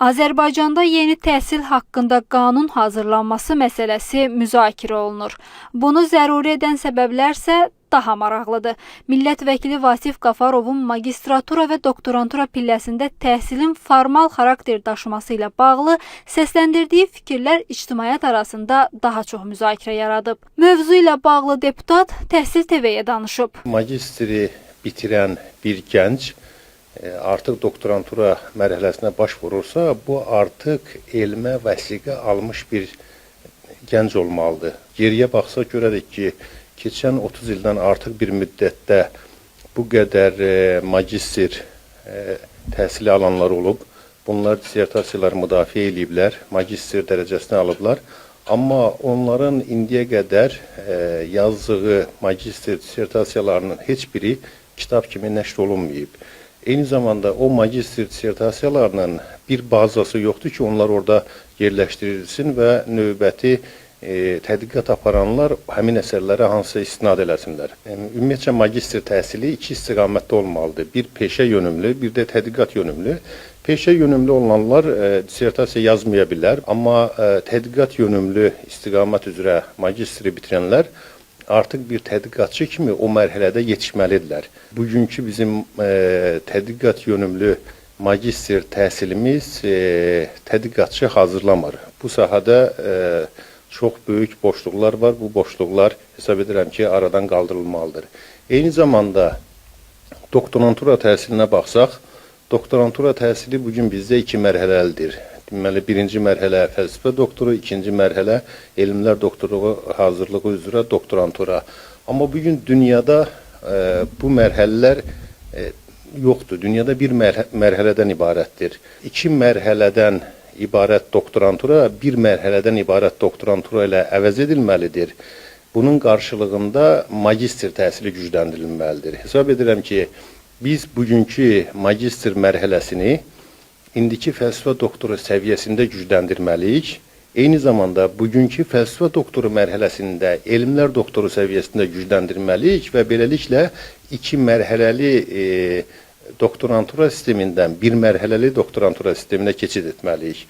Azərbaycanda yeni təhsil haqqında qanun hazırlanması məsələsi müzakirə olunur. Bunu zəruri edən səbəblər isə daha maraqlıdır. Millət vəkili Vasif Qafarovun magistratura və doktorantura pilləsində təhsilin formal xarakter daşıması ilə bağlı səsləndirdiyi fikirlər ictimaiyyət arasında daha çox müzakirə yaradıb. Mövzu ilə bağlı deputat Təhsil TV-yə danışıb. Magistri bitirən bir gənc artıq doktorantura mərhələsinə baş vurursa, bu artıq elmə vəsiqə almış bir gənc olmalıdır. Geriyə baxsaq görərik ki, keçən 30 ildən artıq bir müddətdə bu qədər magistr təhsili alanlar olub. Bunlar dissertasiyalar müdafiə ediblər, magistr dərəcəsini alıblar. Amma onların indiyə qədər yazdığı magistr dissertasiyalarının heç biri kitab kimi nəşr olunmayıb. Eyni zamanda o magistr dissertasiyalarının bir bazası yoxdur ki, onlar orada yerləşdirilsin və növbəti tədqiqat aparanlar həmin əsərlərə hansısa istinad eləsinlər. Ümumiyyətcə, magistr təhsili iki istiqamətdə olmalıdır. Bir peşə yönümlü, bir də tədqiqat yönümlü. Peşə yönümlü olanlar dissertasiya yazmaya bilər, amma tədqiqat yönümlü istiqamət üzrə magistri bitirənlər artıq bir tədqiqatçı kimi o mərhələdə yetişməlidirlər. Bugünkü bizim tədqiqat yönümlü magistr təhsilimiz tədqiqatçı hazırlamır. Bu sahədə çox böyük boşluqlar var. Bu boşluqlar hesab edirəm ki, aradan qaldırılmalıdır. Eyni zamanda doktorantura təhsilinə baxsaq, doktorantura təhsili bugün bizdə iki mərhələlidir. Deməli, birinci mərhələ fəlsəfə doktoru, ikinci mərhələ elmlər doktoru hazırlığı üzrə doktorantura. Amma bugün dünyada bu mərhələlər yoxdur. Dünyada bir mərhələdən ibarətdir. İki mərhələdən ibarət doktorantura, bir mərhələdən ibarət doktorantura ilə əvəz edilməlidir. Bunun qarşılığında magistr təhsili gücləndirilməlidir. Hesab edirəm ki, biz bugünkü magistr mərhələsini indiki fəlsəfə doktoru səviyyəsində gücləndirməliyik. Eyni zamanda bugünkü fəlsəfə doktoru mərhələsində elmlər doktoru səviyyəsində gücləndirməliyik və beləliklə iki mərhələli doktorantura sistemindən bir mərhələli doktorantura sisteminə keçid etməliyik.